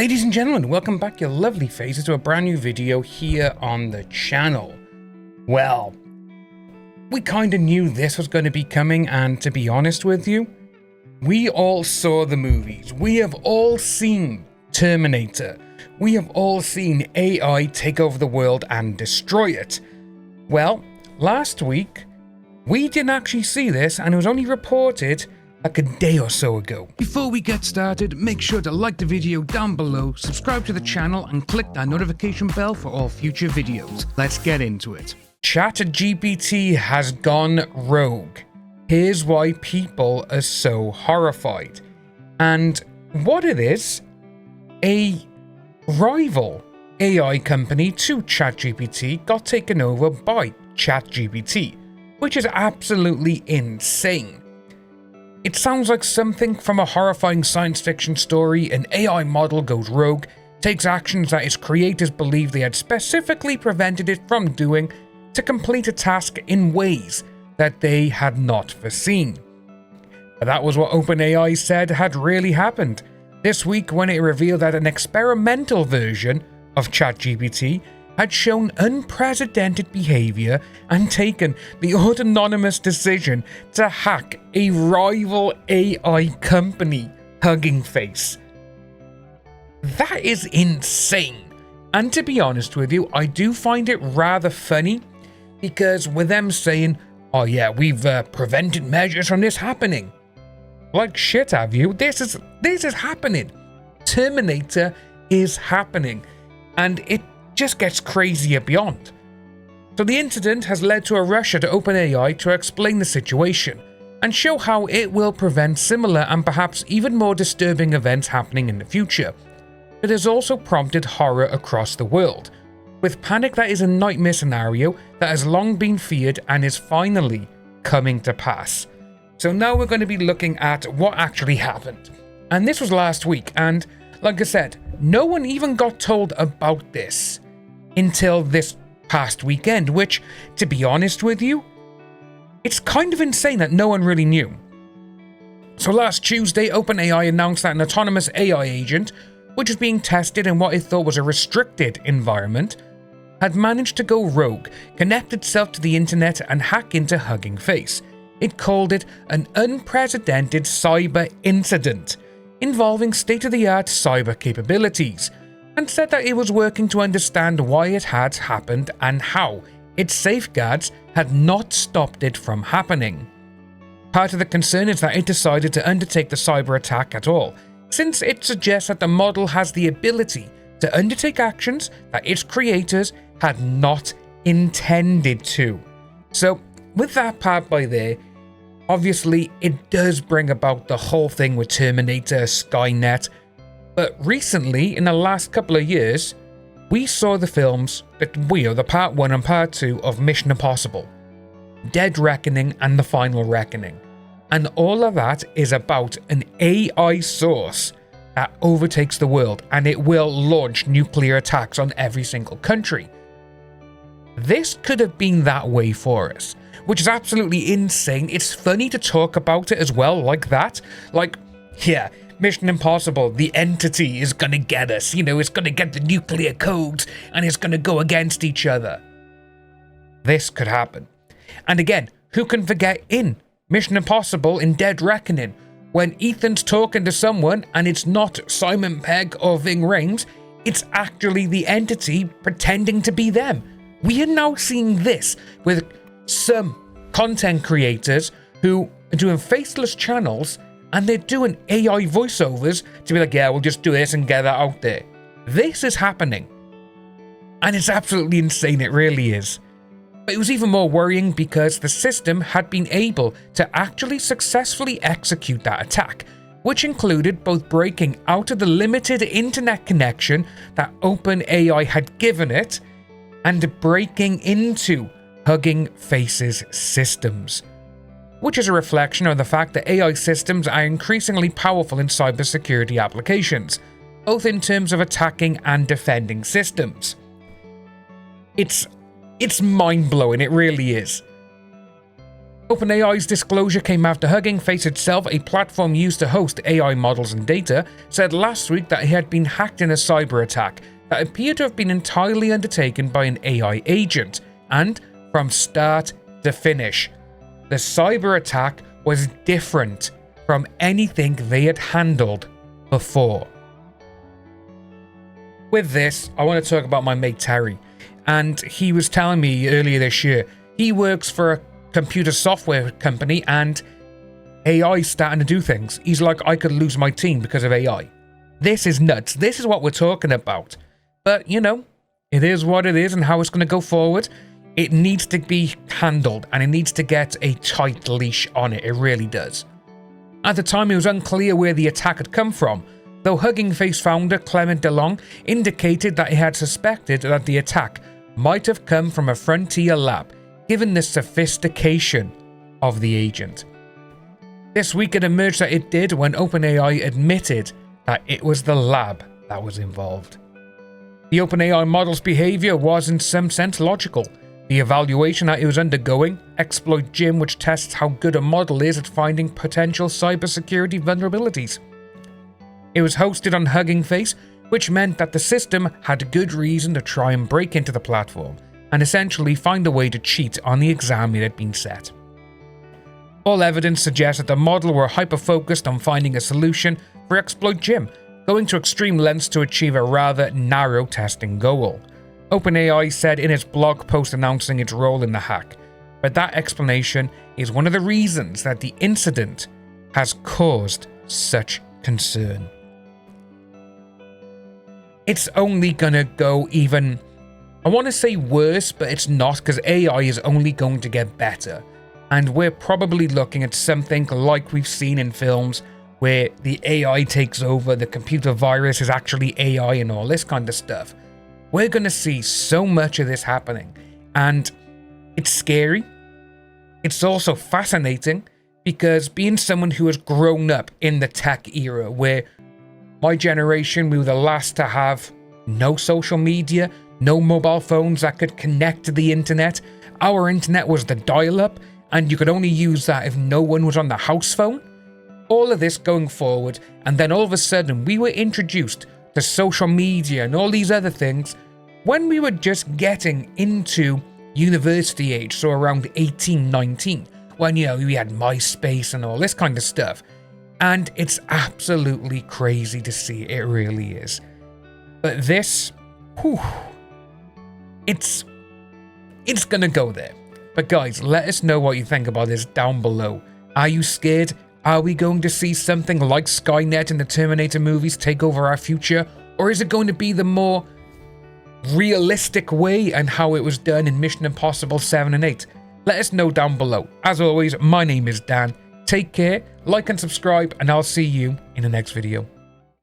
Ladies and gentlemen, welcome back your lovely faces to a brand new video here on the channel. Well, we kinda knew this was going to be coming, and to be honest with you, we all saw the movies. We have all seen Terminator. We have all seen AI take over the world and destroy it. Well, last week, we didn't actually see this, and it was only reported like a day or so ago. Before we get started, make sure to like the video down below, subscribe to the channel, and click that notification bell for all future videos. Let's get into it. ChatGPT has gone rogue. Here's why people are so horrified. And what it is, a rival AI company to ChatGPT got taken over by ChatGPT, which is absolutely insane. It sounds like something from a horrifying science fiction story. An AI model goes rogue, takes actions that its creators believe they had specifically prevented it from doing to complete a task in ways that they had not foreseen. But that was what OpenAI said had really happened this week when it revealed that an experimental version of ChatGPT had shown unprecedented behavior and taken the autonomous decision to hack a rival AI company, Hugging Face. That is insane. And to be honest with you, I do find it rather funny, because with them saying, oh yeah, we've prevented measures from this happening. Like shit, have you? This is happening. Terminator is happening. And it just gets crazier beyond. So the incident has led to a rush at OpenAI to explain the situation and show how it will prevent similar and perhaps even more disturbing events happening in the future. It has also prompted horror across the world, with panic that is a nightmare scenario that has long been feared and is finally coming to pass. So now we're going to be looking at what actually happened. And this was last week, and like I said, no one even got told about this until this past weekend, which, to be honest with you, it's kind of insane that no one really knew. So last Tuesday, OpenAI announced that an autonomous AI agent, which was being tested in what it thought was a restricted environment, had managed to go rogue, connect itself to the internet, and hack into Hugging Face. It called it an unprecedented cyber incident involving state-of-the-art cyber capabilities, and said that it was working to understand why it had happened and how its safeguards had not stopped it from happening. Part of the concern is that it decided to undertake the cyber attack at all, since it suggests that the model has the ability to undertake actions that its creators had not intended to. So, with that part by there, obviously, it does bring about the whole thing with Terminator, Skynet, but recently, in the last couple of years, we saw the films the part 1 and part 2 of Mission Impossible, Dead Reckoning and The Final Reckoning, and all of that is about an AI source that overtakes the world, and it will launch nuclear attacks on every single country. This could have been that way for us, which is absolutely insane. It's funny to talk about it as well like that. Like, yeah, Mission Impossible, the entity is gonna get us. You know, it's gonna get the nuclear codes and it's gonna go against each other. This could happen. And again, who can forget in Mission Impossible in Dead Reckoning, when Ethan's talking to someone and it's not Simon Pegg or Ving Rhames, it's actually the entity pretending to be them. We are now seeing this with some content creators who are doing faceless channels, and they're doing AI voiceovers to be like, yeah, we'll just do this and get that out there. This is happening. And it's absolutely insane, it really is. But it was even more worrying because the system had been able to actually successfully execute that attack, which included both breaking out of the limited internet connection that OpenAI had given it, and breaking into Hugging Face's systems, which is a reflection of the fact that AI systems are increasingly powerful in cybersecurity applications, both in terms of attacking and defending systems. It's mind-blowing, it really is. OpenAI's disclosure came after Hugging Face itself, a platform used to host AI models and data, said last week that it had been hacked in a cyber attack that appeared to have been entirely undertaken by an AI agent, and from start to finish, the cyber attack was different from anything they had handled before. With this, I want to talk about my mate Terry, and he was telling me earlier this year he works for a computer software company and AI's starting to do things. He's like, I could lose my team because of AI. This is nuts. This is what we're talking about. But, you know, it is what it is and how it's going to go forward. It needs to be handled and it needs to get a tight leash on it. It really does. At the time, it was unclear where the attack had come from, though Hugging Face founder Clement DeLong indicated that he had suspected that the attack might have come from a Frontier lab, given the sophistication of the agent. This week it emerged that it did when OpenAI admitted that it was the lab that was involved. The OpenAI model's behavior was in some sense logical. The evaluation that it was undergoing, Exploit Gym, which tests how good a model is at finding potential cybersecurity vulnerabilities. It was hosted on Hugging Face, which meant that the system had good reason to try and break into the platform and essentially find a way to cheat on the exam it had been set. All evidence suggests that the model were hyper-focused on finding a solution for Exploit Gym, going to extreme lengths to achieve a rather narrow testing goal. OpenAI said in its blog post announcing its role in the hack, but that explanation is one of the reasons that the incident has caused such concern. It's only gonna go even, I want to say worse, but it's not, because AI is only going to get better. And we're probably looking at something like we've seen in films where the AI takes over, the computer virus is actually AI and all this kind of stuff. We're going to see so much of this happening. And it's scary. It's also fascinating, because being someone who has grown up in the tech era, where my generation, we were the last to have no social media, no mobile phones that could connect to the internet. Our internet was the dial-up, and you could only use that if no one was on the house phone. All of this going forward, and then all of a sudden we were introduced to social media and all these other things when we were just getting into university age, so around 18, 19, when, you know, we had MySpace and all this kind of stuff. And it's absolutely crazy to see. It really is. But this, whew, it's gonna go there. But guys, let us know what you think about this down below. Are you scared? Are we going to see something like Skynet in the Terminator movies take over our future? Or is it going to be the more realistic way and how it was done in Mission Impossible 7 and 8? Let us know down below. As always, my name is Dan. Take care, like and subscribe, and I'll see you in the next video.